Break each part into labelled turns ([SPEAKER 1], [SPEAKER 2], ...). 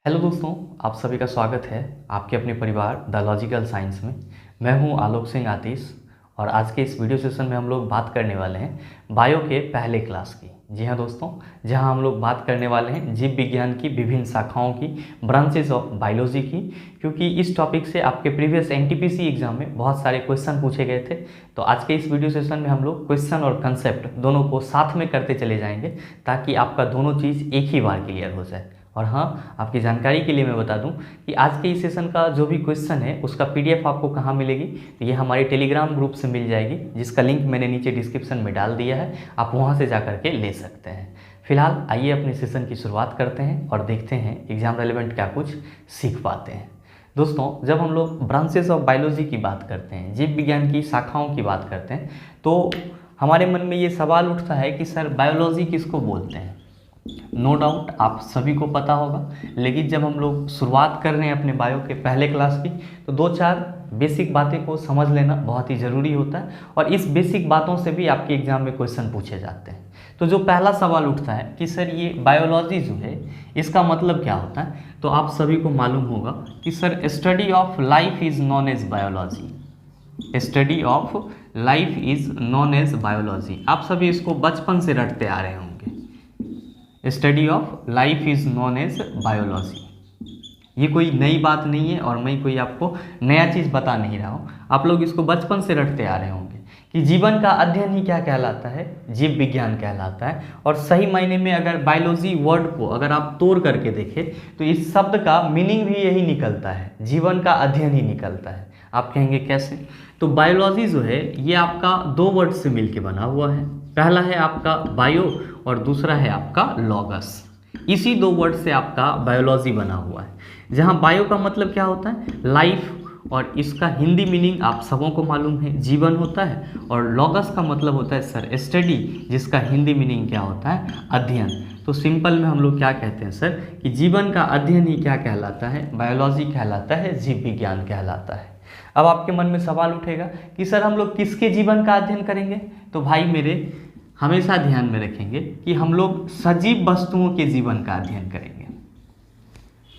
[SPEAKER 1] Hello दोस्तों, आप सभी का स्वागत है आपके अपने परिवार द लॉजिकल साइंस में। मैं हूं आलोक सिंह आतिश और आज के इस वीडियो सेशन में हम लोग बात करने वाले हैं बायो के पहले क्लास की। जी हां दोस्तों, जहां हम लोग बात करने वाले हैं जीव विज्ञान की विभिन्न शाखाओं की, ब्रांचेस ऑफ बायोलॉजी की, क्योंकि इस टॉपिक से आपके प्रीवियस एनटीपीसी एग्जाम में बहुत सारे क्वेश्चन पूछे गए थे। तो आज के इस वीडियो सेशन में हम लोग क्वेश्चन और कंसेप्ट दोनों को साथ में करते चले जाएंगे ताकि आपका दोनों चीज़ एक ही बार क्लियर हो जाए। और हाँ, आपकी जानकारी के लिए मैं बता दूं कि आज के इस सेशन का जो भी क्वेश्चन है उसका पीडीएफ आपको कहाँ मिलेगी, तो ये हमारे टेलीग्राम ग्रुप से मिल जाएगी, जिसका लिंक मैंने नीचे डिस्क्रिप्शन में डाल दिया है। आप वहाँ से जा करके ले सकते हैं। फिलहाल आइए अपने सेशन की शुरुआत करते हैं और देखते हैं एग्जाम रेलिवेंट क्या कुछ सीख पाते हैं। दोस्तों, जब हम लोग ब्रांचेस ऑफ बायोलॉजी की बात करते हैं, जीव विज्ञान की शाखाओं की बात करते हैं, तो हमारे मन में ये सवाल उठता है कि सर बायोलॉजी किसको बोलते हैं। नो डाउट आप सभी को पता होगा, लेकिन जब हम लोग शुरुआत कर रहे हैं अपने बायो के पहले क्लास की, तो दो चार बेसिक बातें को समझ लेना बहुत ही ज़रूरी होता है और इस बेसिक बातों से भी आपके एग्जाम में क्वेश्चन पूछे जाते हैं। तो जो पहला सवाल उठता है कि सर ये बायोलॉजी जो है इसका मतलब क्या होता है, तो आप सभी को मालूम होगा कि sir study of life is known as biology. Study of life is known as biology, आप सभी इसको बचपन से रटते आ रहे होंगे। Study of life is known as biology, ये कोई नई बात नहीं है और मैं कोई आपको नया चीज़ बता नहीं रहा हूँ। आप लोग इसको बचपन से रटते आ रहे होंगे कि जीवन का अध्ययन ही क्या कहलाता है, जीव विज्ञान कहलाता है। और सही मायने में अगर बायोलॉजी वर्ड को अगर आप तोड़ करके देखें तो इस शब्द का मीनिंग भी यही निकलता है, जीवन का अध्ययन ही निकलता है। आप कहेंगे कैसे, तो बायोलॉजी जो है ये आपका दो वर्ड से मिलके बना हुआ है। पहला है आपका बायो और दूसरा है आपका लॉगस। इसी दो वर्ड से आपका बायोलॉजी बना हुआ है, जहाँ बायो का मतलब क्या होता है, लाइफ, और इसका हिंदी मीनिंग आप सबों को मालूम है, जीवन होता है। और लॉगस का मतलब होता है सर स्टडी, जिसका हिंदी मीनिंग क्या होता है, अध्ययन। तो सिंपल में हम लोग क्या कहते हैं सर कि जीवन का अध्ययन ही क्या कहलाता है, बायोलॉजी कहलाता है, जीव विज्ञान कहलाता है। अब आपके मन में सवाल उठेगा कि सर हम लोग किसके जीवन का अध्ययन करेंगे, तो भाई मेरे हमेशा ध्यान में रखेंगे कि हम लोग सजीव वस्तुओं के जीवन का अध्ययन करेंगे।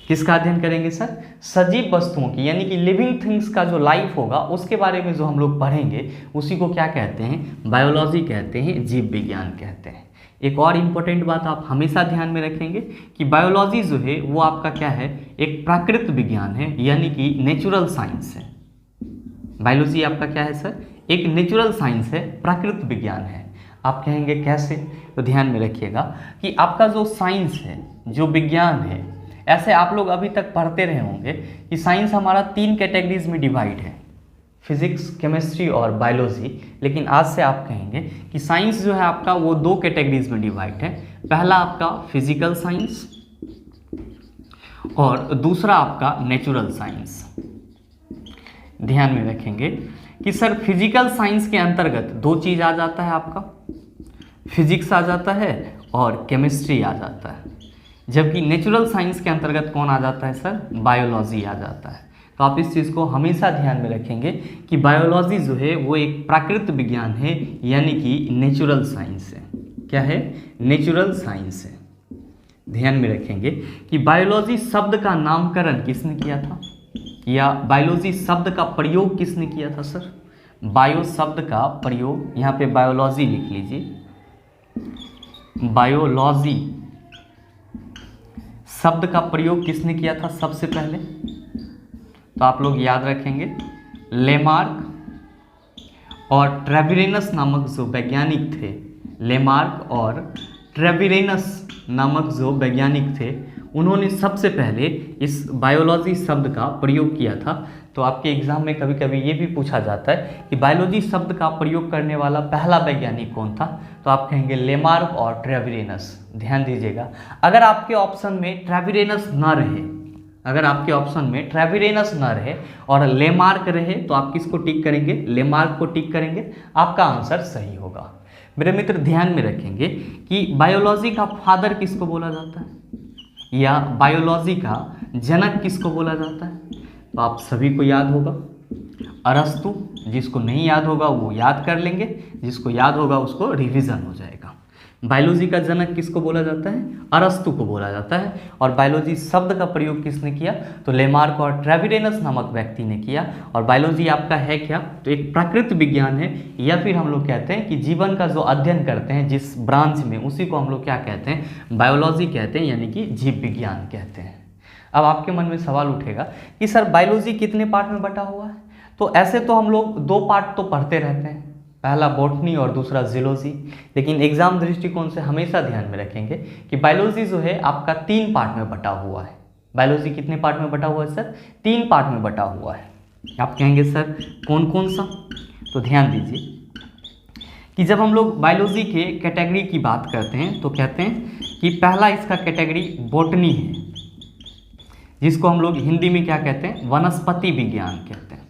[SPEAKER 1] किसका अध्ययन करेंगे सर, सजीव वस्तुओं की, यानी कि लिविंग थिंग्स का जो लाइफ होगा उसके बारे में जो हम लोग पढ़ेंगे उसी को क्या कहते हैं, बायोलॉजी कहते हैं, जीव विज्ञान कहते हैं। एक और इम्पोर्टेंट बात आप हमेशा ध्यान में रखेंगे कि बायोलॉजी जो है वो आपका क्या है, एक प्राकृत विज्ञान है, यानी कि नेचुरल साइंस है। बायोलॉजी आपका क्या है सर, एक नेचुरल साइंस है, प्राकृत विज्ञान है। आप कहेंगे कैसे, तो ध्यान में रखिएगा कि आपका जो साइंस है, जो विज्ञान है, ऐसे आप लोग अभी तक पढ़ते रहे होंगे कि साइंस हमारा तीन कैटेगरीज में डिवाइड है, फिजिक्स, केमिस्ट्री और बायोलॉजी। लेकिन आज से आप कहेंगे कि साइंस जो है आपका वो दो कैटेगरीज में डिवाइड है। पहला आपका फिजिकल साइंस और दूसरा आपका नेचुरल साइंस। ध्यान में रखेंगे कि सर फिजिकल साइंस के अंतर्गत दो चीज़ आ जाता है, आपका फिजिक्स आ जाता है और केमिस्ट्री आ जाता है, जबकि नेचुरल साइंस के अंतर्गत कौन आ जाता है सर, बायोलॉजी आ जाता है। तो आप इस चीज़ को हमेशा ध्यान में रखेंगे कि बायोलॉजी जो है वो एक प्राकृत विज्ञान है, यानी कि नेचुरल साइंस है। क्या है, नेचुरल साइंस है। ध्यान में रखेंगे कि बायोलॉजी शब्द का नामकरण किसने किया था, या बायोलॉजी शब्द का प्रयोग किसने किया था सर, बायो शब्द का प्रयोग, यहाँ पे बायोलॉजी लिख लीजिए, बायोलॉजी शब्द का प्रयोग किसने किया था सबसे पहले, तो आप लोग याद रखेंगे लेमार्क और ट्रेविरेनस नामक जो वैज्ञानिक थे, लेमार्क और ट्रेविरेनस नामक जो वैज्ञानिक थे, उन्होंने सबसे पहले इस बायोलॉजी शब्द का प्रयोग किया था। तो आपके एग्जाम में कभी कभी ये भी पूछा जाता है कि बायोलॉजी शब्द का प्रयोग करने वाला पहला वैज्ञानिक कौन था, तो आप कहेंगे लेमार्क और ट्रेविरेनस। ध्यान दीजिएगा, अगर आपके ऑप्शन में ट्रेविरेनस न रहे, अगर आपके ऑप्शन में ट्रेविरेनस न रहे और लेमार्क रहे, तो आप किसको टिक करेंगे, लेमार्क को टिक करेंगे, आपका आंसर सही होगा। मेरे मित्र ध्यान में रखेंगे कि बायोलॉजी का फादर किसको बोला जाता है, या बायोलॉजी का जनक किसको बोला जाता है, तो आप सभी को याद होगा अरस्तु। जिसको नहीं याद होगा वो याद कर लेंगे, जिसको याद होगा उसको रिवीजन हो जाएगा। बायोलॉजी का जनक किसको बोला जाता है? अरस्तु को बोला जाता है। और बायोलॉजी शब्द का प्रयोग किसने किया? तो लेमार्क और ट्रेविडेनस नामक व्यक्ति ने किया। और बायोलॉजी आपका है क्या? तो एक प्राकृतिक विज्ञान है, या फिर हम लोग कहते हैं कि जीवन का जो अध्ययन करते हैं जिस ब्रांच में, उसी को हम लोग क्या कहते हैं? बायोलॉजी कहते हैं, यानी कि जीव विज्ञान कहते हैं। अब आपके मन में सवाल उठेगा कि सर बायोलॉजी कितने पार्ट में बटा हुआ है? तो ऐसे तो हम लोग 2 पार्ट तो पढ़ते रहते हैं, पहला बॉटनी और दूसरा जूलॉजी, लेकिन एग्जाम दृष्टिकोण से हमेशा ध्यान में रखेंगे कि बायोलॉजी जो है आपका 3 पार्ट में बटा हुआ है। बायोलॉजी कितने पार्ट में बटा हुआ है सर? 3 पार्ट में बटा हुआ है। आप कहेंगे सर कौन कौन सा? तो ध्यान दीजिए कि जब हम लोग बायोलॉजी के कैटेगरी की बात करते हैं तो कहते हैं कि पहला इसका कैटेगरी बॉटनी है, जिसको हम लोग हिंदी में क्या कहते हैं? वनस्पति विज्ञान कहते हैं।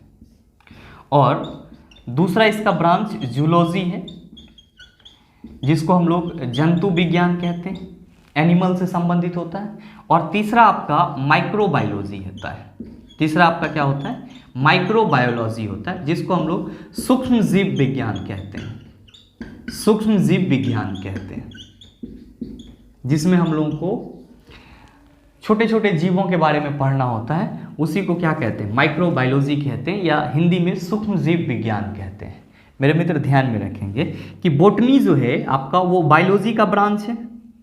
[SPEAKER 1] और दूसरा इसका ब्रांच जूलॉजी है, जिसको हम लोग जंतु विज्ञान कहते हैं, एनिमल से संबंधित होता है। और तीसरा आपका माइक्रोबायोलॉजी होता है। तीसरा आपका क्या होता है? माइक्रोबायोलॉजी होता है, जिसको हम लोग सूक्ष्म जीव विज्ञान कहते हैं। सूक्ष्म जीव विज्ञान कहते हैं, जिसमें हम लोगों को छोटे छोटे जीवों के बारे में पढ़ना होता है, उसी को क्या कहते हैं? माइक्रोबायोलॉजी कहते हैं, या हिंदी में सूक्ष्म जीव विज्ञान कहते हैं। मेरे मित्र ध्यान में रखेंगे कि बॉटनी जो है आपका वो बायोलॉजी का ब्रांच है।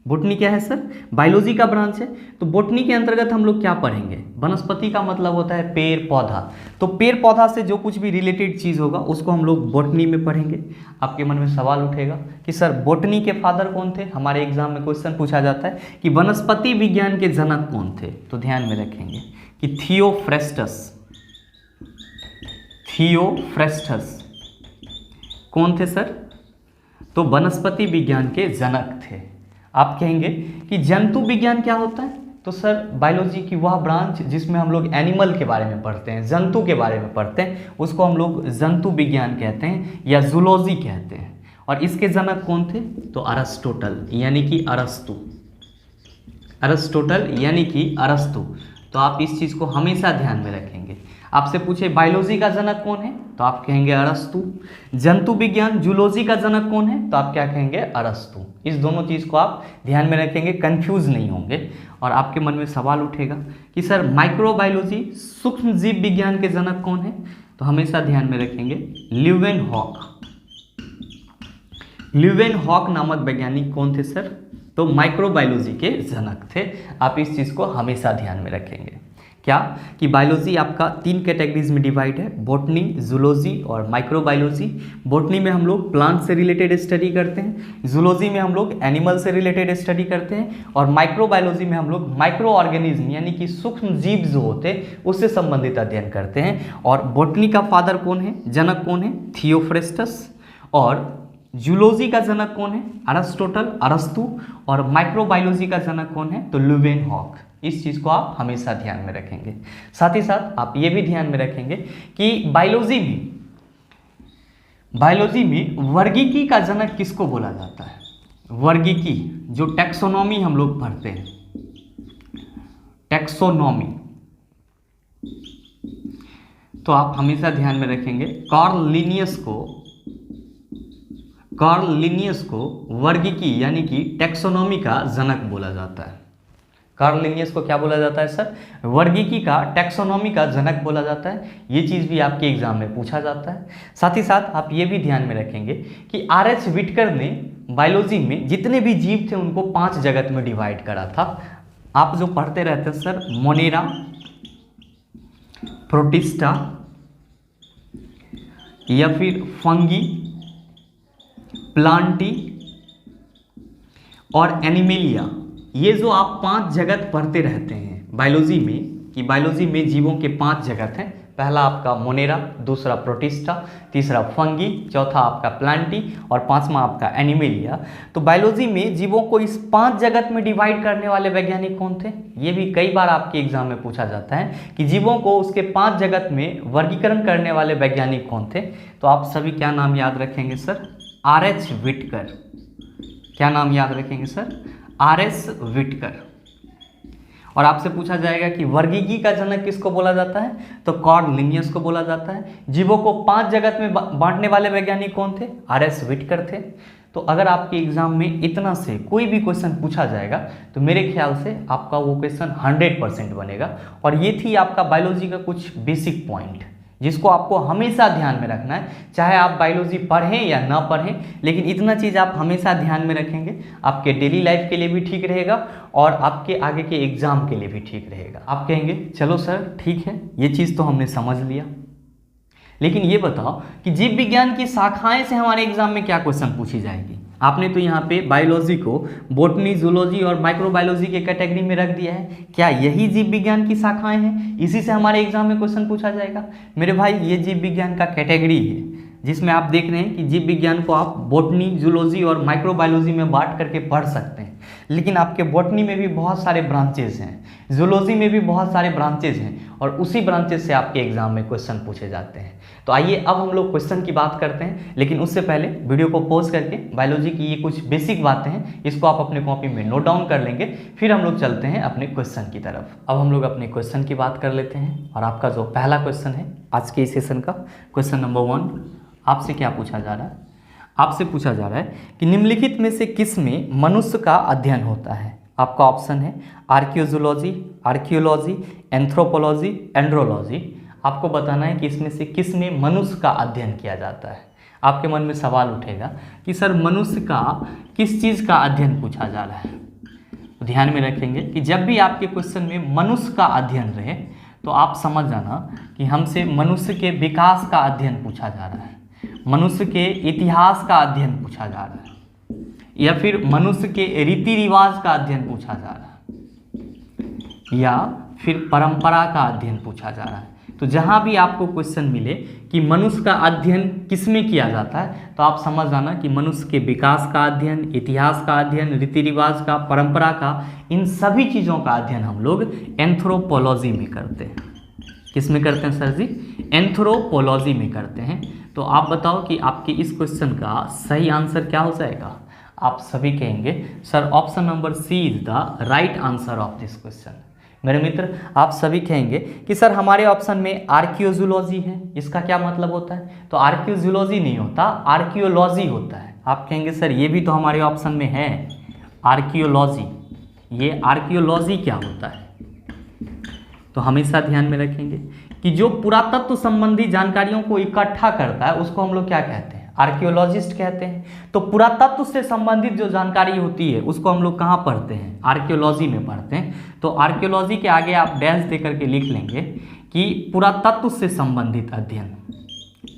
[SPEAKER 1] बॉटनी क्या है सर? बायोलॉजी का ब्रांच है। तो बॉटनी के अंतर्गत हम लोग क्या पढ़ेंगे? वनस्पति का मतलब होता है पेड़ पौधा, तो पेड़ पौधा से जो कुछ भी रिलेटेड चीज़ होगा उसको हम लोग बॉटनी में पढ़ेंगे। आपके मन में सवाल उठेगा कि सर बॉटनी के फादर कौन थे? हमारे एग्जाम में क्वेश्चन पूछा जाता है कि वनस्पति विज्ञान के जनक कौन थे? तो ध्यान में रखेंगे कि थियोफ्रेस्टस। थियोफ्रेस्टस कौन थे सर? तो वनस्पति विज्ञान के जनक थे। आप कहेंगे कि जंतु विज्ञान क्या होता है? तो सर बायोलॉजी की वह ब्रांच जिसमें हम लोग एनिमल के बारे में पढ़ते हैं, जंतु के बारे में पढ़ते हैं, उसको हम लोग जंतु विज्ञान कहते हैं या जूलॉजी कहते हैं। और इसके जनक कौन थे? तो अरिस्टोटल यानी कि अरस्तु। अरिस्टोटल यानी कि अरस्तु। तो आप इस चीज़ को हमेशा ध्यान में रखेंगे। आपसे पूछे बायोलॉजी का जनक कौन है? तो आप कहेंगे अरस्तु। जंतु विज्ञान जूलॉजी का जनक कौन है? तो आप क्या कहेंगे? अरस्तु। इस दोनों चीज़ को आप ध्यान में रखेंगे, कंफ्यूज नहीं होंगे। और आपके मन में सवाल उठेगा कि सर माइक्रोबायोलॉजी सूक्ष्म जीव विज्ञान के जनक कौन है? तो हमेशा ध्यान में रखेंगे ल्यूवेनहॉक। ल्यूवेनहॉक नामक वैज्ञानिक कौन थे सर? तो माइक्रोबायोलॉजी के जनक थे। आप इस चीज़ को हमेशा ध्यान में रखेंगे। क्या कि बायोलॉजी आपका 3 कैटेगरीज में डिवाइड है, बॉटनी, जूलॉजी और माइक्रोबायोलॉजी। बॉटनी में हम लोग प्लांट से रिलेटेड स्टडी करते हैं, जूलॉजी में हम लोग एनिमल से रिलेटेड स्टडी करते हैं, और माइक्रोबायोलॉजी में हम लोग माइक्रो ऑर्गेनिज्म यानी कि सूक्ष्म जीव जो होते हैं उससे संबंधित अध्ययन करते हैं। और बॉटनी का फादर कौन है, जनक कौन है? थियोफ्रेस्टस। और जूलॉजी का जनक कौन है? अरिस्टोटल, अरस्तु। और माइक्रोबायोलॉजी का जनक कौन है? तो ल्यूवेनहॉक। इस चीज़ को आप हमेशा ध्यान में रखेंगे। साथ ही साथ आप ये भी ध्यान में रखेंगे कि बायोलॉजी में वर्गीकी का जनक किसको बोला जाता है? वर्गीकी, जो टैक्सोनॉमी हम लोग पढ़ते हैं, टैक्सोनॉमी, तो आप हमेशा ध्यान में रखेंगे कार्ल लिनियस को वर्गीकी यानी कि टैक्सोनॉमी का जनक बोला जाता है। कार्ल लिनियस को क्या बोला जाता है सर? वर्गीकी का, टैक्सोनॉमी का जनक बोला जाता है। ये चीज़ भी आपके एग्जाम में पूछा जाता है। साथ ही साथ आप ये भी ध्यान में रखेंगे कि आर.एच. व्हिटकर ने बायोलॉजी में जितने भी जीव थे उनको 5 जगत में डिवाइड करा था। आप जो पढ़ते रहते हैं सर, मोनेरा, प्रोटिस्टा या फिर फंगी, प्लांटी और एनिमेलिया, ये जो आप 5 जगत पढ़ते रहते हैं बायोलॉजी में, कि बायोलॉजी में जीवों के 5 जगत हैं। पहला आपका मोनेरा, दूसरा प्रोटिस्टा, तीसरा फंगी, चौथा आपका प्लांटी और 5वां आपका एनिमेलिया। तो बायोलॉजी में जीवों को इस 5 जगत में डिवाइड करने वाले वैज्ञानिक कौन थे? ये भी कई बार आपके एग्जाम में पूछा जाता है कि जीवों को उसके 5 जगत में वर्गीकरण करने वाले वैज्ञानिक कौन थे? तो आप सभी क्या नाम याद रखेंगे सर? आर.एच. व्हिटकर। क्या नाम याद रखेंगे सर? आर.एच. व्हिटकर। और आपसे पूछा जाएगा कि वर्गीकी का जनक किसको बोला जाता है? तो कार्ल लिनियस को बोला जाता है। जीवों को 5 जगत में बांटने वाले वैज्ञानिक कौन थे? आर.एच. व्हिटकर थे। तो अगर आपके एग्जाम में इतना से कोई भी क्वेश्चन पूछा जाएगा तो मेरे ख्याल से आपका वो क्वेश्चन 100% बनेगा। और ये थी आपका बायोलॉजी का कुछ बेसिक पॉइंट जिसको आपको हमेशा ध्यान में रखना है, चाहे आप बायोलॉजी पढ़ें या ना पढ़ें, लेकिन इतना चीज़ आप हमेशा ध्यान में रखेंगे, आपके डेली लाइफ के लिए भी ठीक रहेगा और आपके आगे के एग्जाम के लिए भी ठीक रहेगा। आप कहेंगे चलो सर ठीक है, ये चीज़ तो हमने समझ लिया, लेकिन ये बताओ कि जीव विज्ञान की शाखाएं से हमारे एग्जाम में क्या क्वेश्चन पूछी जाएगी। आपने तो यहाँ पे बायोलॉजी को बॉटनी, जूलॉजी और माइक्रोबायोलॉजी के कैटेगरी में रख दिया है। क्या यही जीव विज्ञान की शाखाएं हैं, इसी से हमारे एग्जाम में क्वेश्चन पूछा जाएगा? मेरे भाई ये जीव विज्ञान का कैटेगरी है जिसमें आप देख रहे हैं कि जीव विज्ञान को आप बॉटनी, जूलॉजी और माइक्रोबायोलॉजी में बांट करके पढ़ सकते हैं, लेकिन आपके बॉटनी में भी बहुत सारे ब्रांचेज हैं, जूलॉजी में भी बहुत सारे ब्रांचेज हैं और उसी ब्रांचेज से आपके एग्जाम में क्वेश्चन पूछे जाते हैं। तो आइए अब हम लोग क्वेश्चन की बात करते हैं, लेकिन उससे पहले वीडियो को पॉज करके बायोलॉजी की ये कुछ बेसिक बातें हैं, इसको आप अपने कॉपी में नोट डाउन कर लेंगे, फिर हम लोग चलते हैं अपने क्वेश्चन की तरफ। अब हम लोग अपने क्वेश्चन की बात कर लेते हैं और आपका जो पहला क्वेश्चन है आज के इस सेशन का, क्वेश्चन नंबर 1, आपसे क्या पूछा जा रहा है? आपसे पूछा जा रहा है कि निम्नलिखित में से किस में मनुष्य का अध्ययन होता है? आपका ऑप्शन है आर्कियोजोलॉजी, आर्कियोलॉजी, एंथ्रोपोलॉजी, एंड्रोलॉजी। आपको बताना है कि इसमें से किस में मनुष्य का अध्ययन किया जाता है। आपके मन में सवाल उठेगा कि सर मनुष्य का किस चीज़ का अध्ययन पूछा जा रहा है? तो ध्यान में रखेंगे कि जब भी आपके क्वेश्चन में मनुष्य का अध्ययन रहे तो आप समझ जाना कि हमसे मनुष्य के विकास का अध्ययन पूछा जा रहा है, मनुष्य के इतिहास का अध्ययन पूछा जा रहा है, या फिर मनुष्य के रीति रिवाज का अध्ययन पूछा जा रहा है, या फिर परंपरा का अध्ययन पूछा जा रहा है। तो जहाँ भी आपको क्वेश्चन मिले कि मनुष्य का अध्ययन किस में किया जाता है, तो आप समझ जाना कि मनुष्य के विकास का अध्ययन, इतिहास का अध्ययन, रीति रिवाज का, परंपरा का, इन सभी चीज़ों का अध्ययन हम लोग एंथ्रोपोलॉजी में करते हैं। किस में करते हैं सर जी? एंथ्रोपोलॉजी में करते हैं। तो आप बताओ कि आपके इस क्वेश्चन का सही आंसर क्या हो जाएगा? आप सभी कहेंगे sir option number C is the right answer of this question. मेरे मित्र आप सभी कहेंगे कि सर हमारे ऑप्शन में आर्कियोजोलॉजी है, इसका क्या मतलब होता है? तो आर्कियोजोलॉजी नहीं होता, आर्कियोलॉजी होता है। आप कहेंगे सर ये भी तो हमारे ऑप्शन में है आर्कियोलॉजी, ये आर्कियोलॉजी क्या होता है? तो हमेशा ध्यान में रखेंगे कि जो पुरातत्व संबंधी जानकारियों को इकट्ठा करता है उसको हम लोग क्या कहते हैं? आर्कियोलॉजिस्ट कहते हैं। तो पुरातत्व से संबंधित जो जानकारी होती है उसको हम लोग कहाँ पढ़ते हैं? आर्कियोलॉजी में पढ़ते हैं। तो आर्कियोलॉजी के आगे आप डैश दे करके लिख लेंगे कि पुरातत्व से संबंधित अध्ययन,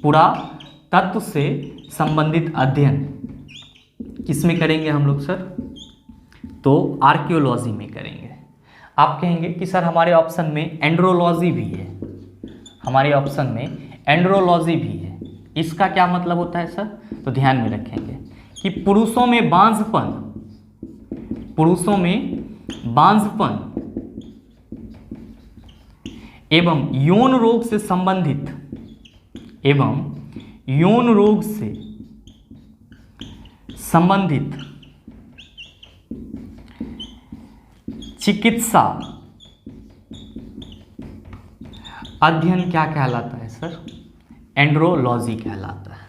[SPEAKER 1] पुरातत्व से संबंधित अध्ययन किस में करेंगे हम लोग सर? तो आर्कियोलॉजी में करेंगे। आप कहेंगे कि सर हमारे ऑप्शन में एंड्रोलॉजी भी है, हमारे ऑप्शन में एंड्रोलॉजी भी है, इसका क्या मतलब होता है सर? तो ध्यान में रखेंगे कि पुरुषों में बांझपन, पुरुषों में बांझपन एवं यौन रोग से संबंधित, एवं यौन रोग से संबंधित चिकित्सा अध्ययन क्या कहलाता है सर? एंड्रोलॉजी कहलाता है।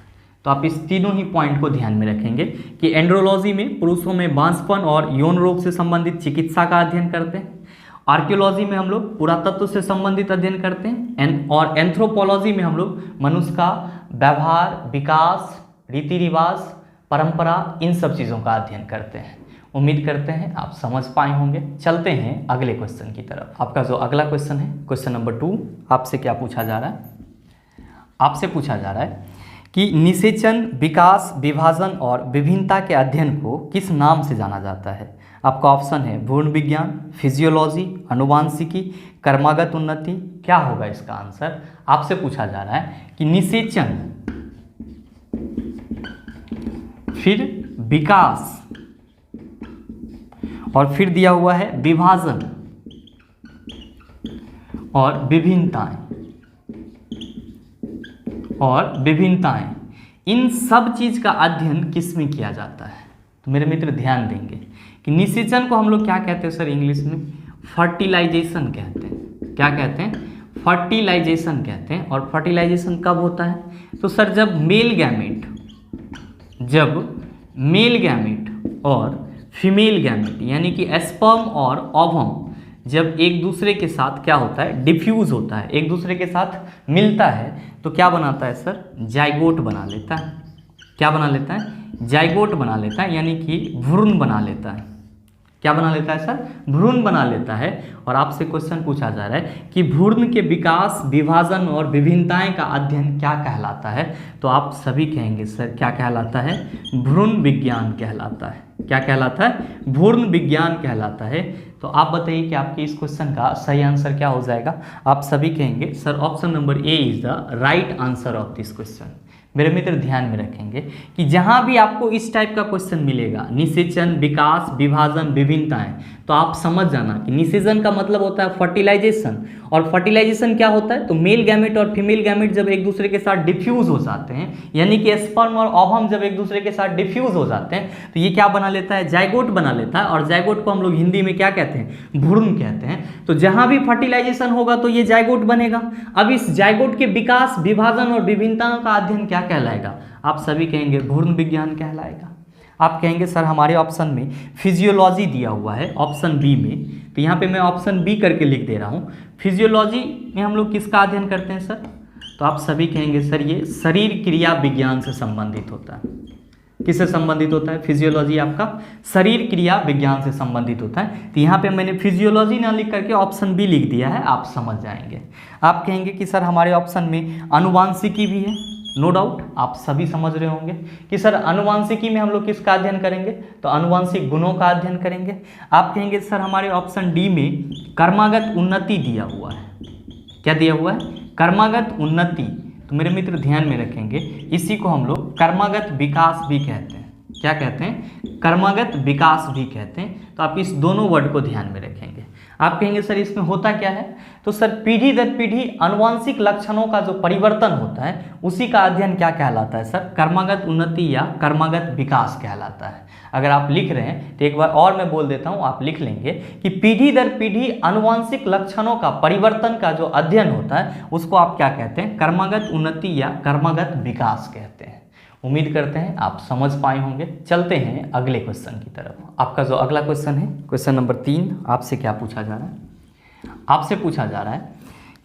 [SPEAKER 1] तो आप इस तीनों ही पॉइंट को ध्यान में रखेंगे कि एंड्रोलॉजी में पुरुषों में बांझपन और यौन रोग से संबंधित चिकित्सा का अध्ययन करते हैं, आर्कियोलॉजी में हम लोग पुरातत्व से संबंधित अध्ययन करते हैं, और एंथ्रोपोलॉजी में हम लोग मनुष्य का व्यवहार, विकास, रीति रिवाज, परंपरा, इन सब चीज़ों का अध्ययन करते हैं। उम्मीद करते हैं आप समझ पाए होंगे। चलते हैं अगले क्वेश्चन की तरफ। आपका जो अगला क्वेश्चन है, क्वेश्चन नंबर 2, आपसे क्या पूछा जा रहा है? आपसे पूछा जा रहा है कि निषेचन, विकास, विभाजन और विभिन्नता के अध्ययन को किस नाम से जाना जाता है? आपका ऑप्शन है भ्रूण विज्ञान, फिजियोलॉजी, अनुवांशिकी, कर्मागत उन्नति। क्या होगा इसका आंसर? आपसे पूछा जा रहा है कि निषेचन, फिर विकास, और फिर दिया हुआ है विभाजन और विभिन्नताएं, और विभिन्नताएं, इन सब चीज का अध्ययन किस में किया जाता है? तो मेरे मित्र ध्यान देंगे कि निषेचन को हम लोग क्या कहते हैं सर? इंग्लिश में फर्टिलाइजेशन कहते हैं। क्या कहते हैं? फर्टिलाइजेशन कहते हैं। और फर्टिलाइजेशन कब होता है? तो सर जब मेल गैमेट, जब मेल गैमेट और फीमेल गैमेट यानी कि स्पर्म और ओवम जब एक दूसरे के साथ क्या होता है, डिफ्यूज होता है, एक दूसरे के साथ मिलता है, तो क्या बनाता है सर, जाइगोट बना लेता है। क्या बना लेता है, जाइगोट बना लेता है, यानी कि भ्रूण बना लेता है। क्या बना लेता है सर, भ्रूण बना लेता है। और आपसे क्वेश्चन पूछा जा रहा है कि भ्रूण के विकास, विभाजन और विभिन्नताएं का अध्ययन क्या कहलाता है, तो आप सभी कहेंगे सर क्या कहलाता है, भ्रूण विज्ञान कहलाता है। क्या कहलाता है, भ्रूण विज्ञान कहलाता है। तो आप बताइए कि आपके इस क्वेश्चन का सही आंसर क्या हो जाएगा। आप सभी कहेंगे sir option number A is the right answer of this question. मेरे मित्र ध्यान में रखेंगे कि जहां भी आपको इस टाइप का क्वेश्चन मिलेगा, निषेचन, विकास, विभाजन, विभिन्नताएं, तो आप समझ जाना कि निषेचन का मतलब होता है फर्टिलाइजेशन, और फर्टिलाइजेशन क्या होता है, तो मेल गैमेट और फीमेल गैमेट जब एक दूसरे के साथ डिफ्यूज हो जाते हैं, यानी कि स्पर्म और ओवम जब एक दूसरे के साथ डिफ्यूज हो जाते हैं, तो ये क्या बना लेता है, जाइगोट बना लेता है। और जाइगोट को हम लोग हिंदी में क्या कहते हैं, भ्रूण कहते हैं। तो जहां भी फर्टिलाइजेशन होगा तो ये जाइगोट बनेगा। अब इस जाइगोट के विकास, विभाजन और विभिन्नताओं का अध्ययन क्या कहलाएगा, आप सभी कहेंगे भ्रूण विज्ञान कहलाएगा। आप कहेंगे सर हमारे ऑप्शन में फिजियोलॉजी दिया हुआ है, ऑप्शन बी में, तो यहाँ पे मैं ऑप्शन बी करके लिख दे रहा हूँ। फिजियोलॉजी में हम लोग किसका अध्ययन करते हैं सर, तो आप सभी कहेंगे सर ये शरीर क्रिया विज्ञान से संबंधित होता है। किससे संबंधित होता है, फिजियोलॉजी आपका शरीर क्रिया विज्ञान से संबंधित होता है। तो यहाँ पे मैंने फिजियोलॉजी ना लिख करके ऑप्शन बी लिख दिया है, आप समझ जाएंगे। आप कहेंगे कि सर हमारे ऑप्शन में अनुवांशिकी भी है, नो डाउट आप सभी समझ रहे होंगे कि सर अनुवांशिकी में हम लोग किसका अध्ययन करेंगे, तो अनुवांशिक गुणों का अध्ययन करेंगे। आप कहेंगे सर हमारे ऑप्शन डी में कर्मागत उन्नति दिया हुआ है। क्या दिया हुआ है, कर्मागत उन्नति। तो मेरे मित्र ध्यान में रखेंगे, इसी को हम लोग कर्मागत विकास भी कहते हैं। क्या कहते हैं, कर्मागत विकास भी कहते हैं। तो आप इस दोनों वर्ड को ध्यान में रखेंगे। आप कहेंगे सर इसमें होता क्या है, तो सर पीढ़ी दर पीढ़ी अनुवांशिक लक्षणों का जो परिवर्तन होता है उसी का अध्ययन क्या कहलाता है सर, कर्मागत उन्नति या कर्मागत विकास कहलाता है। अगर आप लिख रहे हैं तो एक बार और मैं बोल देता हूं, आप लिख लेंगे कि पीढ़ी दर पीढ़ी अनुवांशिक लक्षणों का परिवर्तन का जो अध्ययन होता है उसको आप क्या कहते हैं, कर्मागत उन्नति या कर्मागत विकास कहते हैं। उम्मीद करते हैं आप समझ पाए होंगे। चलते हैं अगले क्वेश्चन की तरफ। आपका जो अगला क्वेश्चन है, क्वेश्चन नंबर 3, आपसे क्या पूछा जा रहा है, आपसे पूछा जा रहा है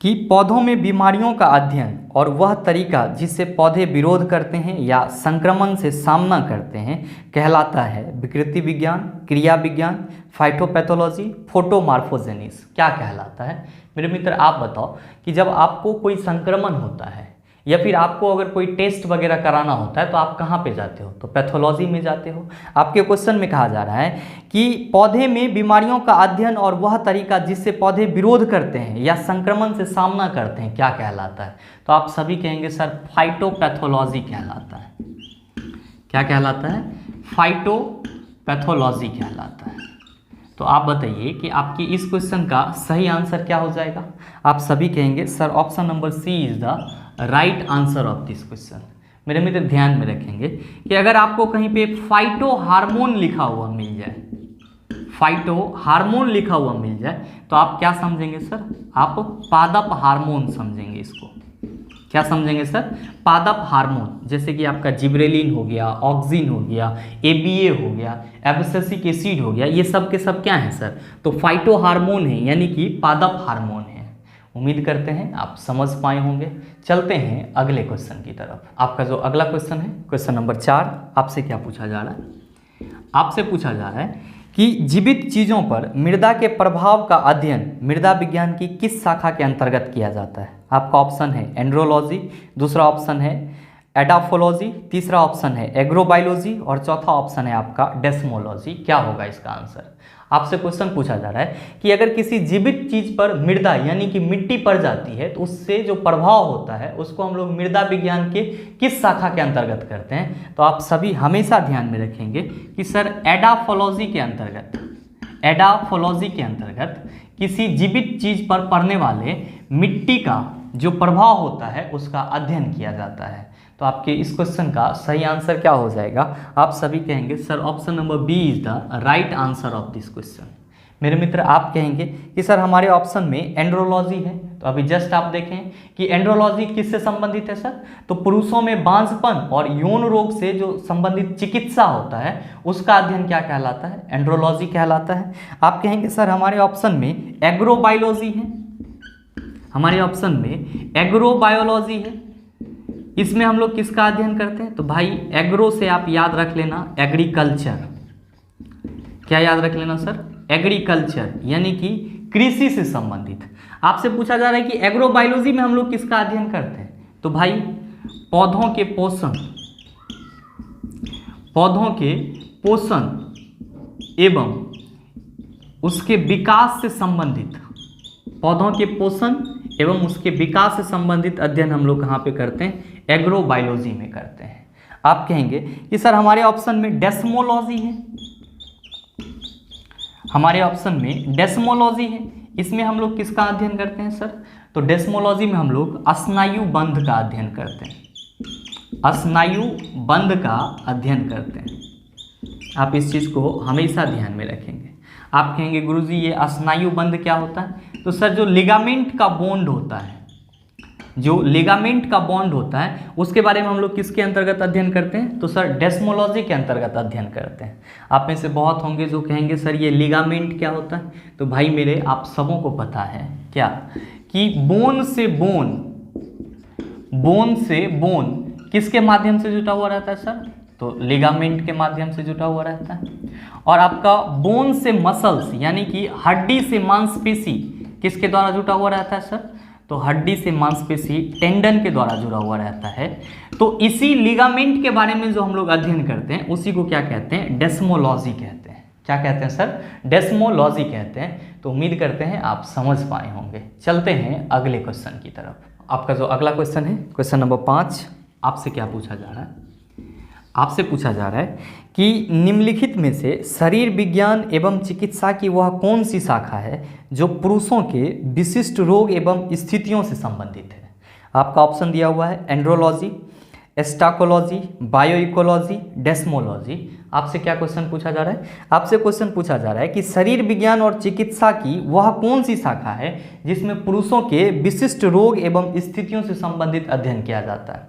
[SPEAKER 1] कि पौधों में बीमारियों का अध्ययन और वह तरीका जिससे पौधे विरोध करते हैं या संक्रमण से सामना करते हैं कहलाता है विकृति विज्ञान, क्रिया विज्ञान, फाइटोपैथोलॉजी, फोटोमार्फोजेनिस। क्या कहलाता है मेरे मित्र, आप बताओ कि जब आपको कोई संक्रमण होता है या फिर आपको अगर कोई टेस्ट वगैरह कराना होता है तो आप कहाँ पे जाते हो, तो पैथोलॉजी में जाते हो। आपके क्वेश्चन में कहा जा रहा है कि पौधे में बीमारियों का अध्ययन और वह तरीका जिससे पौधे विरोध करते हैं या संक्रमण से सामना करते हैं क्या कहलाता है, तो आप सभी कहेंगे सर फाइटोपैथोलॉजी कहलाता है। क्या कहलाता है, फाइटोपैथोलॉजी कहलाता है। तो आप बताइए कि आपकी इस क्वेश्चन का सही आंसर क्या हो जाएगा। आप सभी कहेंगे sir option number C is the right answer of this question. मेरे मित्र ध्यान में रखेंगे कि अगर आपको कहीं पे फाइटो हार्मोन लिखा हुआ मिल जाए, फाइटो हार्मोन लिखा हुआ मिल जाए, तो आप क्या समझेंगे सर, आप पादप हार्मोन समझेंगे इसको। क्या समझेंगे सर, पादप हार्मोन। जैसे कि आपका जिब्रेलिन हो गया, ऑक्सिन हो गया, एबीए हो गया, एब्सिसिक एसिड हो गया, ये सब के सब क्या हैं सर, तो फाइटो हार्मोन है, यानी कि पादप हार्मोन है। उम्मीद करते हैं आप समझ पाए होंगे। चलते हैं अगले क्वेश्चन की तरफ। आपका जो अगला क्वेश्चन है, क्वेश्चन नंबर 4, आपसे क्या पूछा जा रहा है, आपसे पूछा जा रहा है कि जीवित चीज़ों पर मृदा के प्रभाव का अध्ययन मृदा विज्ञान की किस शाखा के अंतर्गत किया जाता है। आपका ऑप्शन है एंड्रोलॉजी, दूसरा ऑप्शन है एडाफोलॉजी, तीसरा ऑप्शन है एग्रोबायोलॉजी और चौथा ऑप्शन है आपका डेस्मोलॉजी। क्या होगा इसका आंसर। आपसे क्वेश्चन पूछा जा रहा है कि अगर किसी जीवित चीज पर मृदा यानी कि मिट्टी पड़ जाती है तो उससे जो प्रभाव होता है उसको हम लोग मृदा विज्ञान के किस शाखा के अंतर्गत करते हैं। तो आप सभी हमेशा ध्यान में रखेंगे कि सर एडाफोलॉजी के अंतर्गत, एडाफोलॉजी के अंतर्गत किसी जीवित चीज पर पड़ने वाले मिट्टी का जो प्रभाव होता है उसका अध्ययन किया जाता है। तो आपके इस क्वेश्चन का सही आंसर क्या हो जाएगा। आप सभी कहेंगे sir option number B is the right answer of this question. मेरे मित्र आप कहेंगे कि सर हमारे ऑप्शन में एंड्रोलॉजी है, तो अभी जस्ट आप देखें कि एंड्रोलॉजी किससे संबंधित है सर, तो पुरुषों में बांझपन और यौन रोग से जो संबंधित चिकित्सा होता है उसका अध्ययन क्या कहलाता है, एंड्रोलॉजी कहलाता है। आप कहेंगे सर हमारे ऑप्शन में एग्रोबायोलॉजी है, हमारे ऑप्शन में एग्रोबायोलॉजी है, इसमें हम लोग किसका अध्ययन करते हैं, तो भाई एग्रो से आप याद रख लेना एग्रीकल्चर, क्या याद रख लेना सर, एग्रीकल्चर यानी कि कृषि से संबंधित। आपसे पूछा जा रहा है कि एग्रोबायोलॉजी में हम लोग किसका अध्ययन करते हैं, तो भाई पौधों के पोषण, पौधों के पोषण एवं उसके विकास से संबंधित, पौधों के पोषण एवं उसके विकास से संबंधित अध्ययन हम लोग कहाँ पे करते हैं, एग्रोबायोलॉजी में करते हैं। आप कहेंगे कि सर हमारे ऑप्शन में डेस्मोलॉजी है, हमारे ऑप्शन में डेस्मोलॉजी है, इसमें हम लोग किसका अध्ययन करते हैं सर, तो डेस्मोलॉजी में हम लोग स्नायु बंध का अध्ययन करते हैं, स्नायु बंध का अध्ययन करते हैं। आप इस चीज़ को हमेशा ध्यान में रखेंगे। आप कहेंगे गुरुजी ये स्नायु बंध क्या होता है, तो सर जो लिगामेंट का बॉन्ड होता है, जो लिगामेंट का बॉन्ड होता है उसके बारे में हम लोग किसके अंतर्गत अध्ययन करते हैं, तो सर डेस्मोलॉजी के अंतर्गत अध्ययन करते हैं। आप में से बहुत होंगे जो कहेंगे सर ये लिगामेंट क्या होता है, तो भाई मेरे आप सबों को पता है क्या कि बोन से बोन, बोन से बोन किसके माध्यम से जुटा हुआ रहता है सर, तो लिगामेंट के माध्यम से जुटा हुआ रहता है। और आपका बोन से मसल्स यानी कि हड्डी से मांसपेशी किसके द्वारा जुटा हुआ रहता है सर, तो हड्डी से मांसपेशी टेंडन के द्वारा जुड़ा हुआ रहता है। तो इसी लिगामेंट के बारे में जो हम लोग अध्ययन करते हैं उसी को क्या कहते हैं, डेस्मोलॉजी कहते हैं। क्या कहते हैं सर, डेस्मोलॉजी कहते हैं। तो उम्मीद करते हैं आप समझ पाए होंगे। चलते हैं अगले क्वेश्चन की तरफ। आपका जो अगला क्वेश्चन है, क्वेश्चन नंबर 5, आपसे क्या पूछा जा रहा है, आपसे पूछा जा रहा है कि निम्नलिखित में से शरीर विज्ञान एवं चिकित्सा की वह कौन सी शाखा है जो पुरुषों के विशिष्ट रोग एवं स्थितियों से संबंधित है। आपका ऑप्शन दिया हुआ है एंड्रोलॉजी, एस्टाकोलॉजी, बायोइकोलॉजी, डेस्मोलॉजी। आपसे क्या क्वेश्चन पूछा जा रहा है, आपसे क्वेश्चन पूछा जा रहा है कि शरीर विज्ञान और चिकित्सा की वह कौन सी शाखा है जिसमें पुरुषों के विशिष्ट रोग एवं स्थितियों से संबंधित अध्ययन किया जाता है।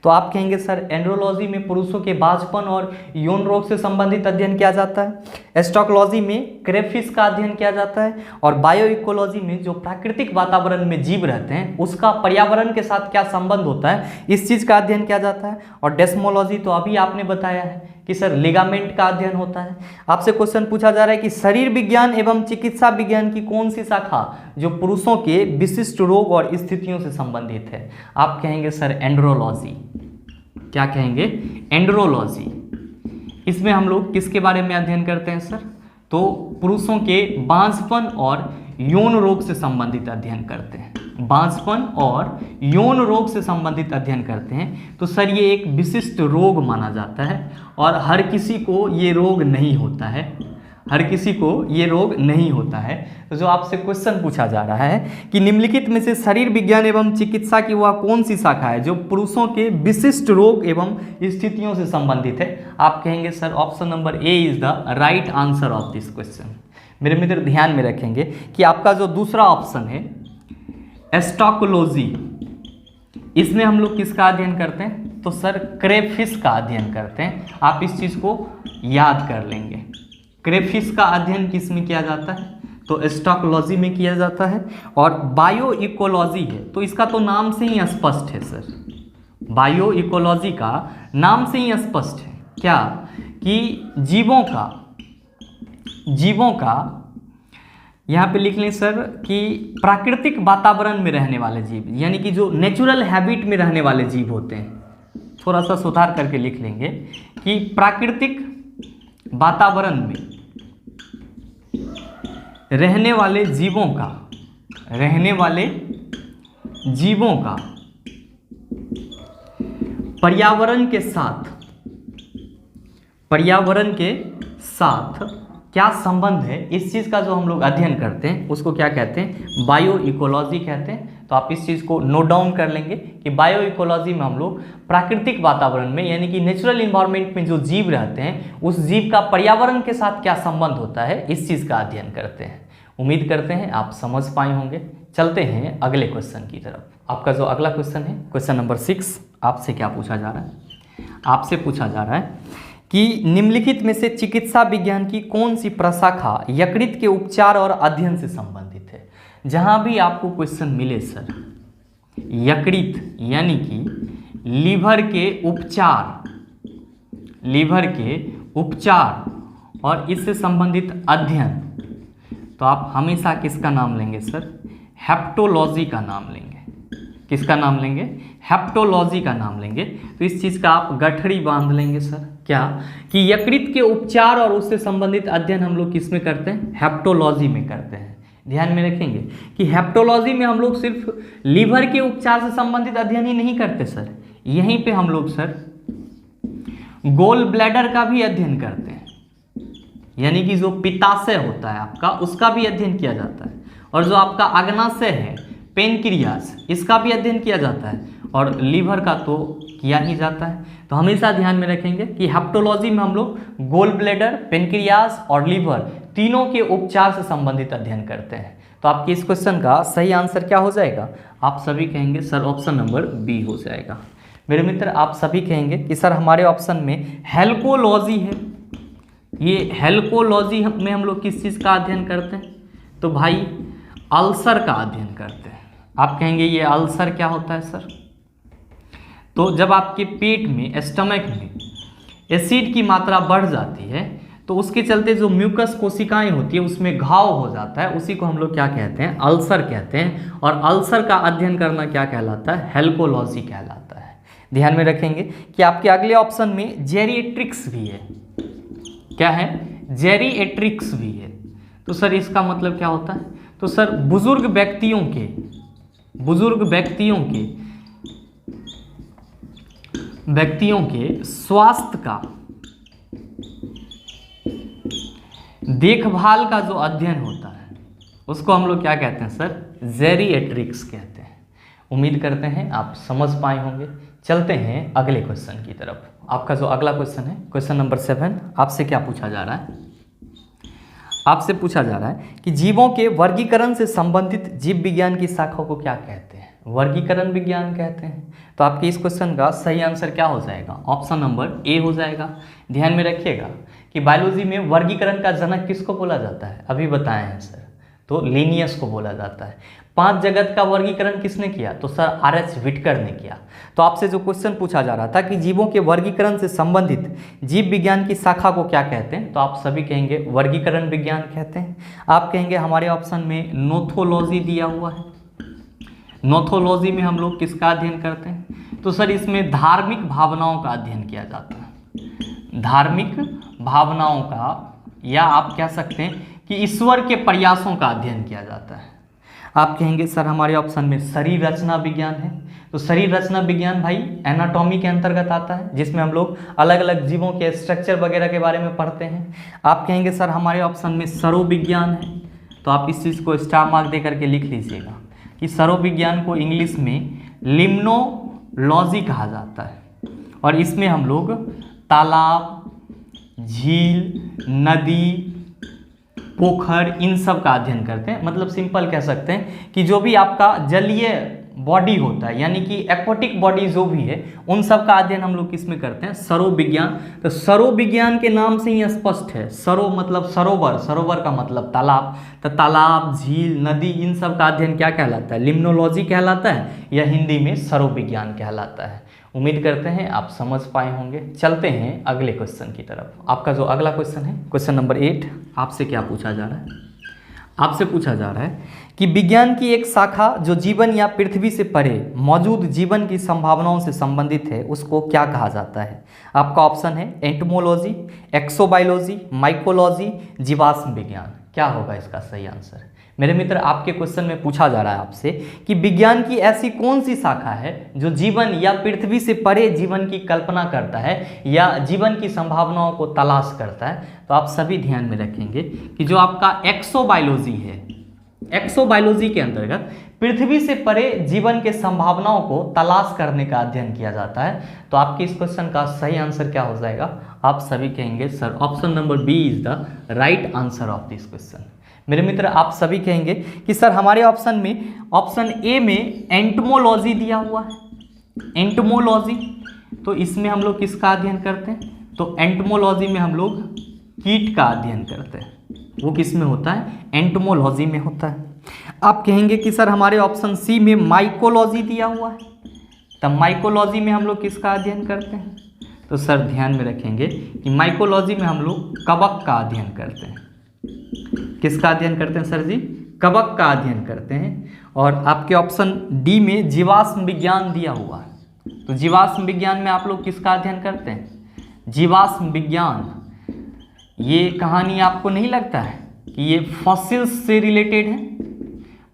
[SPEAKER 1] तो आप कहेंगे सर एंड्रोलॉजी में पुरुषों के बांझपन और यौन रोग से संबंधित अध्ययन किया जाता है, एस्टोकोलॉजी में क्रेफिश का अध्ययन किया जाता है, और बायोइकोलॉजी में जो प्राकृतिक वातावरण में जीव रहते हैं उसका पर्यावरण के साथ क्या संबंध होता है इस चीज़ का अध्ययन किया जाता है। और डेस्मोलॉजी तो अभी आपने बताया है कि सर लिगामेंट का अध्ययन होता है। आपसे क्वेश्चन पूछा जा रहा है कि शरीर विज्ञान एवं चिकित्सा विज्ञान की कौन सी शाखा जो पुरुषों के विशिष्ट रोग और स्थितियों से संबंधित है। आप कहेंगे सर एंड्रोलॉजी। क्या कहेंगे, एंड्रोलॉजी। इसमें हम लोग किसके बारे में अध्ययन करते हैं सर, तो पुरुषों के बांझपन और यौन रोग से संबंधित अध्ययन करते हैं, बांझपन और यौन रोग से संबंधित अध्ययन करते हैं। तो सर ये एक विशिष्ट रोग माना जाता है और हर किसी को ये रोग नहीं होता है, हर किसी को ये रोग नहीं होता है। तो जो आपसे क्वेश्चन पूछा जा रहा है कि निम्नलिखित में से शरीर विज्ञान एवं चिकित्सा की वह कौन सी शाखा है जो पुरुषों के विशिष्ट रोग एवं स्थितियों से संबंधित है। आप कहेंगे sir option number A is the right answer of this question. मेरे मित्र ध्यान में रखेंगे कि आपका जो दूसरा ऑप्शन है एस्टोकोलॉजी, इसमें हम लोग किसका अध्ययन करते हैं, तो सर क्रेफिश का अध्ययन करते हैं। आप इस चीज़ को याद कर लेंगे। क्रेफिश का अध्ययन किस में किया जाता है, तो एस्टोकोलॉजी में किया जाता है। और बायोइकोलॉजी है तो इसका तो नाम से ही स्पष्ट है सर, बायोइकोलॉजी का नाम से ही स्पष्ट है क्या कि जीवों का यहाँ पे लिख लें सर कि प्राकृतिक वातावरण में रहने वाले जीव, यानी कि जो नेचुरल हैबिट में रहने वाले जीव होते हैं, थोड़ा सा सुधार करके लिख लेंगे कि प्राकृतिक वातावरण में रहने वाले जीवों का पर्यावरण के साथ क्या संबंध है, इस चीज़ का जो हम लोग अध्ययन करते हैं उसको क्या कहते हैं, बायो इकोलॉजी कहते हैं। तो आप इस चीज़ को नोट डाउन कर लेंगे कि बायो इकोलॉजी में हम लोग प्राकृतिक वातावरण में यानी कि नेचुरल इन्वायरमेंट में जो जीव रहते हैं उस जीव का पर्यावरण के साथ क्या संबंध होता है इस चीज़ का अध्ययन करते हैं। उम्मीद करते हैं आप समझ पाए होंगे। चलते हैं अगले क्वेश्चन की तरफ। आपका जो अगला क्वेश्चन है, क्वेश्चन नंबर 6, आपसे क्या पूछा जा रहा है? आपसे पूछा जा रहा है कि निम्नलिखित में से चिकित्सा विज्ञान की कौन सी प्रशाखा यकृत के उपचार और अध्ययन से संबंधित है? जहां भी आपको क्वेश्चन मिले सर, यकृत यानी कि लीवर के उपचार और इससे संबंधित अध्ययन, तो आप हमेशा किसका नाम लेंगे सर? हेप्टोलॉजी का नाम लेंगे। किसका नाम लेंगे? हेप्टोलॉजी का नाम लेंगे। तो इस चीज़ का आप गठड़ी बांध लेंगे सर, क्या कि यकृत के उपचार और उससे संबंधित अध्ययन हम लोग किस में करते हैं? हेप्टोलॉजी में करते हैं। ध्यान में रखेंगे कि हेप्टोलॉजी में हम लोग सिर्फ लीवर के उपचार से संबंधित अध्ययन ही नहीं करते सर, यहीं पे हम लोग सर गोल ब्लैडर का भी अध्ययन करते हैं, यानी कि जो पित्ताशय होता है आपका, उसका भी अध्ययन किया जाता है। और जो आपका अग्नाशय है, पेनक्रियास, इसका भी अध्ययन किया जाता है। और लीवर का तो किया ही जाता है। तो हमेशा ध्यान में रखेंगे कि हेप्टोलॉजी में हम लोग गोल ब्लैडर, पेनक्रियास और लीवर तीनों के उपचार से संबंधित अध्ययन करते हैं। तो आपके इस क्वेश्चन का सही आंसर क्या हो जाएगा? आप सभी कहेंगे सर ऑप्शन नंबर बी हो जाएगा। मेरे मित्र, आप सभी कहेंगे कि सर हमारे ऑप्शन में हेल्कोलॉजी है। ये हेल्कोलॉजी में हम लोग किस चीज़ का अध्ययन करते हैं? तो भाई अल्सर का अध्ययन करते हैं। आप कहेंगे ये अल्सर क्या होता है सर? तो जब आपके पेट में, स्टमक में एसिड की मात्रा बढ़ जाती है तो उसके चलते जो म्यूकस कोशिकाएं होती है उसमें घाव हो जाता है, उसी को हम लोग क्या कहते हैं? अल्सर कहते हैं। और अल्सर का अध्ययन करना क्या कहलाता है? हेल्कोलॉजी कहलाता है। ध्यान में रखेंगे कि आपके अगले ऑप्शन में जेरिएट्रिक्स भी है। क्या है? जेरिएट्रिक्स भी है। तो सर इसका मतलब क्या होता है? तो सर बुजुर्ग व्यक्तियों के स्वास्थ्य का देखभाल का जो अध्ययन होता है उसको हम लोग क्या कहते हैं सर? जेरिएट्रिक्स कहते हैं। उम्मीद करते हैं आप समझ पाए होंगे। चलते हैं अगले क्वेश्चन की तरफ। आपका जो अगला क्वेश्चन है, क्वेश्चन नंबर 7, आपसे क्या पूछा जा रहा है? आपसे पूछा जा रहा है कि जीवों के वर्गीकरण से संबंधित जीव विज्ञान की शाखाओं को क्या कहते हैं? वर्गीकरण विज्ञान कहते हैं। तो आपके इस क्वेश्चन का सही आंसर क्या हो जाएगा? ऑप्शन नंबर ए हो जाएगा। ध्यान में रखिएगा कि बायोलॉजी में वर्गीकरण का जनक किसको बोला जाता है? अभी बताए हैं सर, तो लिनियस को बोला जाता है। 5 जगत का वर्गीकरण किसने किया? तो सर आर.एच. व्हिटकर ने किया। तो आपसे जो क्वेश्चन पूछा जा रहा था कि जीवों के वर्गीकरण से संबंधित जीव विज्ञान की शाखा को क्या कहते हैं? तो आप सभी कहेंगे वर्गीकरण विज्ञान कहते हैं। आप कहेंगे हमारे ऑप्शन में नोथोलॉजी दिया हुआ है। नोथोलॉजी में हम लोग किसका अध्ययन करते हैं? तो सर इसमें धार्मिक भावनाओं का अध्ययन किया जाता है। धार्मिक भावनाओं का, या आप कह सकते हैं कि ईश्वर के प्रयासों का अध्ययन किया जाता है। आप कहेंगे सर हमारे ऑप्शन में शरीर रचना विज्ञान है। तो शरीर रचना विज्ञान भाई एनाटॉमी के अंतर्गत आता है, जिसमें हम लोग अलग अलग जीवों के स्ट्रक्चर वगैरह के बारे में पढ़ते हैं। आप कहेंगे सर हमारे ऑप्शन में सरोविज्ञान है। तो आप इस चीज़ को स्टार मार्क दे करके लिख लीजिएगा कि सरोविज्ञान को इंग्लिश में लिम्नोलॉजी कहा जाता है। और इसमें हम लोग तालाब, झील, नदी, पोखर, इन सब का अध्ययन करते हैं। मतलब सिंपल कह सकते हैं कि जो भी आपका जलीय बॉडी होता है, यानी कि एक्वाटिक बॉडी जो भी है, उन सब का अध्ययन हम लोग किस में करते हैं? सरोविज्ञान। तो सरोविज्ञान के नाम से ही स्पष्ट है, सरो मतलब सरोवर, सरोवर का मतलब तालाब। तो तालाब, झील, नदी, इन सब का अध्ययन क्या कहलाता है? लिम्नोलॉजी कहलाता है, या हिंदी में सरोविज्ञान कहलाता है। उम्मीद करते हैं आप समझ पाए होंगे। चलते हैं अगले क्वेश्चन की तरफ। आपका जो अगला क्वेश्चन है, क्वेश्चन नंबर 8, आपसे क्या पूछा जा रहा है? आपसे पूछा जा रहा है कि विज्ञान की एक शाखा जो जीवन या पृथ्वी से परे मौजूद जीवन की संभावनाओं से संबंधित है, उसको क्या कहा जाता है? आपका ऑप्शन है एंटोमोलॉजी, एक्सोबायोलॉजी, माइकोलॉजी, जीवाश्म विज्ञान। क्या होगा इसका सही आंसर? मेरे मित्र, आपके क्वेश्चन में पूछा जा रहा है आपसे कि विज्ञान की ऐसी कौन सी शाखा है जो जीवन या पृथ्वी से परे जीवन की कल्पना करता है या जीवन की संभावनाओं को तलाश करता है। तो आप सभी ध्यान में रखेंगे कि जो आपका एक्सोबायोलॉजी है, एक्सोबायोलॉजी के अंतर्गत पृथ्वी से परे जीवन के संभावनाओं को तलाश करने का अध्ययन किया जाता है। तो आपके इस क्वेश्चन का सही आंसर क्या हो जाएगा? आप सभी कहेंगे sir option number B is the right answer of this question. मेरे मित्र आप सभी कहेंगे कि सर हमारे ऑप्शन ए में एंटमोलॉजी दिया हुआ है। एंटमोलॉजी, तो इसमें हम लोग किसका अध्ययन करते हैं? तो एंटमोलॉजी में हम लोग कीट का अध्ययन करते हैं। वो किस में होता है? एंटमोलॉजी में होता है। आप कहेंगे कि सर हमारे ऑप्शन सी में माइकोलॉजी दिया हुआ है, तब माइकोलॉजी में हम लोग किसका अध्ययन करते हैं? तो सर ध्यान में रखेंगे कि माइकोलॉजी में हम लोग कवक का अध्ययन करते हैं। किसका अध्ययन करते हैं सर जी? कवक का अध्ययन करते हैं। और आपके ऑप्शन डी में जीवाश्म विज्ञान दिया हुआ है, तो जीवाश्म विज्ञान में आप लोग किसका अध्ययन करते हैं? जीवाश्म विज्ञान। ये कहानी आपको नहीं लगता है कि ये फॉसिल्स से रिलेटेड है?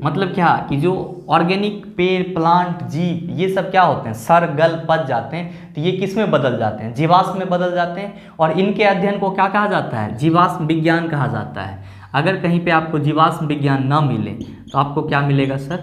[SPEAKER 1] मतलब क्या कि जो ऑर्गेनिक पेड़, प्लांट, जीव, ये सब क्या होते हैं? सर गल पच जाते हैं, तो ये किस में बदल जाते हैं? जीवाश्म में बदल जाते हैं। और इनके अध्ययन को क्या कहा जाता है? जीवाश्म विज्ञान कहा जाता है। अगर कहीं पे आपको जीवाश्म विज्ञान ना मिले तो आपको क्या मिलेगा सर?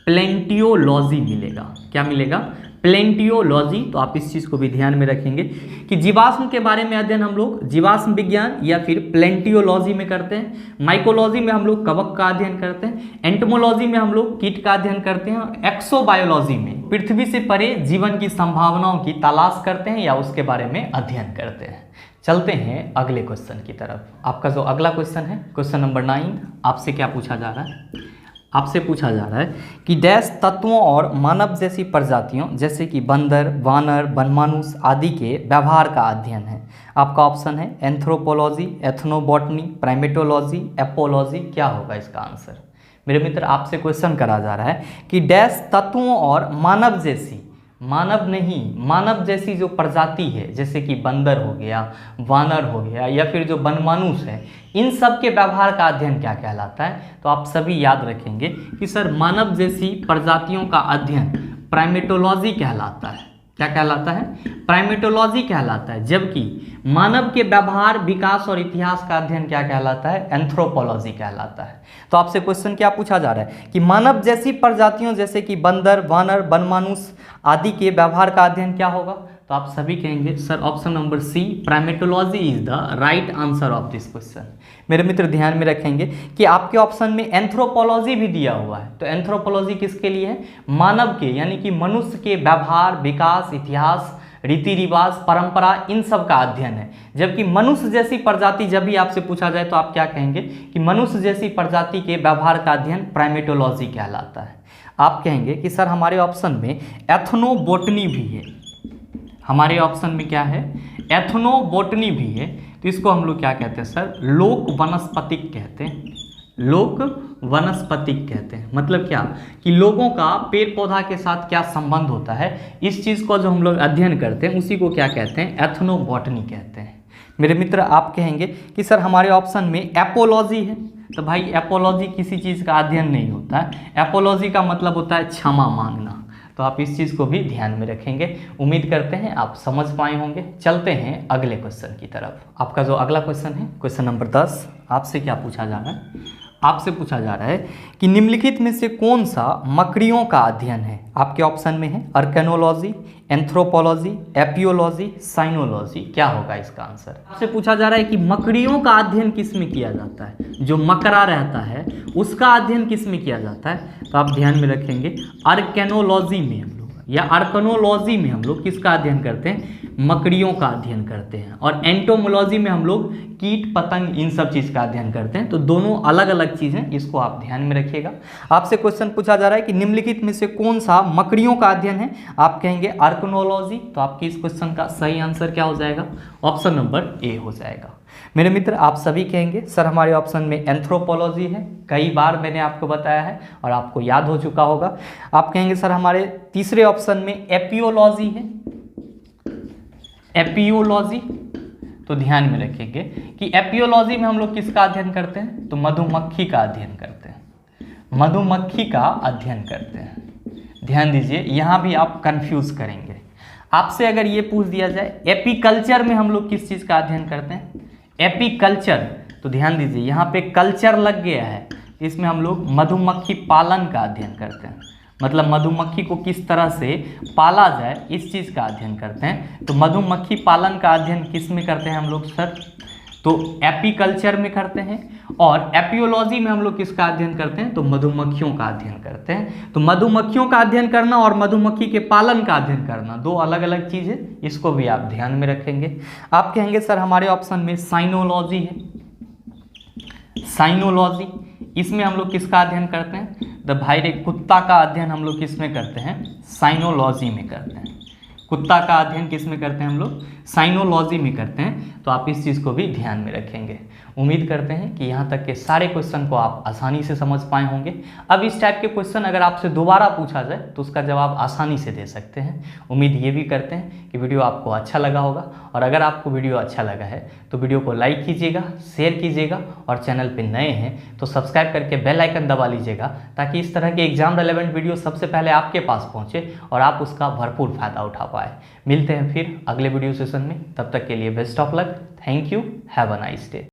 [SPEAKER 1] प्लेंटियोलॉजी मिलेगा। क्या मिलेगा? प्लेंटियोलॉजी। तो आप इस चीज़ को भी ध्यान में रखेंगे कि जीवाश्म के बारे में अध्ययन हम लोग जीवाश्म विज्ञान या फिर प्लेंटियोलॉजी में करते हैं। माइकोलॉजी में हम लोग कवक का अध्ययन करते हैं। एंटमोलॉजी में हम लोग कीट का अध्ययन करते हैं। और एक्सोबायोलॉजी में पृथ्वी से परे जीवन की संभावनाओं की तलाश करते हैं या उसके बारे में अध्ययन करते हैं। चलते हैं अगले क्वेश्चन की तरफ। आपका जो अगला क्वेश्चन है, क्वेश्चन नंबर 9, आपसे क्या पूछा जा रहा है? आपसे पूछा जा रहा है कि डैश तत्वों और मानव जैसी प्रजातियों जैसे कि बंदर, वानर, वनमानुष आदि के व्यवहार का अध्ययन है। आपका ऑप्शन है एंथ्रोपोलॉजी, एथनोबॉटनी, प्राइमेटोलॉजी, एपोलॉजी। क्या होगा इसका आंसर? मेरे मित्र आपसे क्वेश्चन करा जा रहा है कि डैश तत्वों और मानव जैसी, मानव नहीं, मानव जैसी जो प्रजाति है, जैसे कि बंदर हो गया, वानर हो गया या फिर जो वनमानुष है, इन सब के व्यवहार का अध्ययन क्या कहलाता है? तो आप सभी याद रखेंगे कि सर मानव जैसी प्रजातियों का अध्ययन प्राइमेटोलॉजी कहलाता है। क्या कहलाता है? प्राइमेटोलॉजी कहलाता है। जबकि मानव के व्यवहार, विकास और इतिहास का अध्ययन क्या कहलाता है? एंथ्रोपोलॉजी कहलाता है। तो आपसे क्वेश्चन क्या पूछा जा रहा है कि मानव जैसी प्रजातियों जैसे कि बंदर, वानर, वनमानुष आदि के व्यवहार का अध्ययन क्या होगा? तो आप सभी कहेंगे sir option number C, primatology is the right answer of this question. मेरे मित्र ध्यान में रखेंगे कि आपके ऑप्शन में एंथ्रोपोलॉजी भी दिया हुआ है। तो एंथ्रोपोलॉजी किसके लिए है? मानव के, यानी कि मनुष्य के व्यवहार, विकास, इतिहास, रीति रिवाज, परंपरा, इन सब का अध्ययन है। जबकि मनुष्य जैसी प्रजाति जब भी आपसे पूछा जाए तो आप क्या कहेंगे कि मनुष्य जैसी प्रजाति के व्यवहार का अध्ययन प्राइमेटोलॉजी कहलाता है। आप कहेंगे कि सर हमारे ऑप्शन में एथनोबोटनी भी है। हमारे ऑप्शन में क्या है? एथनोबोटनी भी है। तो इसको हम लोग क्या कहते हैं सर? लोक वनस्पतिक कहते हैं। लोक वनस्पतिक कहते हैं। मतलब क्या कि लोगों का पेड़ पौधा के साथ क्या संबंध होता है, इस चीज़ को जो हम लोग अध्ययन करते हैं उसी को क्या कहते हैं? एथनोबॉटनी कहते हैं। मेरे मित्र आप कहेंगे कि सर हमारे ऑप्शन में एपोलॉजी है। तो भाई एपोलॉजी किसी चीज़ का अध्ययन नहीं होता है। एपोलॉजी का मतलब होता है क्षमा मांगना। तो आप इस चीज़ को भी ध्यान में रखेंगे। उम्मीद करते हैं आप समझ पाए होंगे। चलते हैं अगले क्वेश्चन की तरफ। आपका जो अगला क्वेश्चन है, क्वेश्चन नंबर 10, आपसे क्या पूछा जा रहा है? आपसे पूछा जा रहा है कि निम्नलिखित में से कौन सा मकड़ियों का अध्ययन है? आपके ऑप्शन में है अर्केनोलॉजी, एंथ्रोपोलॉजी, एपियोलॉजी, साइनोलॉजी। क्या होगा इसका आंसर? आपसे पूछा जा रहा है कि मकड़ियों का अध्ययन किस में किया जाता है? जो मकड़ा रहता है उसका अध्ययन किस में किया जाता है? तो आप ध्यान में रखेंगे अर्केनोलॉजी में हम लोग या अर्कनोलॉजी में हम लोग किसका अध्ययन करते हैं? मकड़ियों का अध्ययन करते हैं। और एंटोमोलॉजी में हम लोग कीट, पतंग, इन सब चीज़ का अध्ययन करते हैं। तो दोनों अलग अलग चीज़ें, इसको आप ध्यान में रखिएगा। आपसे क्वेश्चन पूछा जा रहा है कि निम्नलिखित में से कौन सा मकड़ियों का अध्ययन है? आप कहेंगे अर्कनोलॉजी। तो आपके इस क्वेश्चन का सही आंसर क्या हो जाएगा? ऑप्शन नंबर ए हो जाएगा। मेरे मित्र आप सभी कहेंगे सर हमारे ऑप्शन में एंथ्रोपोलॉजी है। कई बार मैंने आपको बताया है और आपको याद हो चुका होगा। आप कहेंगे सर हमारे तीसरे ऑप्शन में एपियोलॉजी है। एपियोलॉजी, तो ध्यान में रखेंगे कि एपियोलॉजी में हम लोग किसका अध्ययन करते हैं? तो मधुमक्खी का अध्ययन करते हैं। मधुमक्खी का अध्ययन करते हैं। ध्यान दीजिए, यहाँ भी आप कंफ्यूज करेंगे। आपसे अगर ये पूछ दिया जाए एपीकल्चर में हम लोग किस चीज़ का अध्ययन करते हैं? एपीकल्चर, तो ध्यान दीजिए यहाँ पे कल्चर लग गया है। इसमें हम लोग मधुमक्खी पालन का अध्ययन करते हैं। मतलब मधुमक्खी को किस तरह से पाला जाए, इस चीज़ का अध्ययन करते हैं। तो मधुमक्खी पालन का अध्ययन किस में करते हैं हम लोग सर? तो एपीकल्चर में करते हैं। और एपियोलॉजी में हम लोग किसका अध्ययन करते हैं, तो मधुमक्खियों का अध्ययन करते हैं। तो मधुमक्खियों का अध्ययन करना और मधुमक्खी के पालन का अध्ययन करना दो अलग अलग चीज़ है, इसको भी आप ध्यान में रखेंगे। आप कहेंगे सर हमारे ऑप्शन में साइनोलॉजी है, साइनोलॉजी, इसमें हम लोग किसका अध्ययन करते हैं, द भाई कुत्ता का अध्ययन हम लोग किस में करते हैं, साइनोलॉजी में करते हैं। कुत्ता का अध्ययन किस में करते हैं हम लोग, साइनोलॉजी में करते हैं। तो आप इस चीज़ को भी ध्यान में रखेंगे। उम्मीद करते हैं कि यहाँ तक के सारे क्वेश्चन को आप आसानी से समझ पाए होंगे। अब इस टाइप के क्वेश्चन अगर आपसे दोबारा पूछा जाए तो उसका जवाब आसानी से दे सकते हैं। उम्मीद ये भी करते हैं कि वीडियो आपको अच्छा लगा होगा, और अगर आपको वीडियो अच्छा लगा है तो वीडियो को लाइक कीजिएगा, शेयर कीजिएगा, और चैनल पर नए हैं तो सब्सक्राइब करके बेल आइकन दबा लीजिएगा, ताकि इस तरह के एग्जाम रेलेवेंट वीडियो सबसे पहले आपके पास पहुँचे और आप उसका भरपूर फायदा उठा पाए। मिलते हैं फिर अगले वीडियो सेशन में, तब तक के लिए best of luck. Thank you, have a nice day.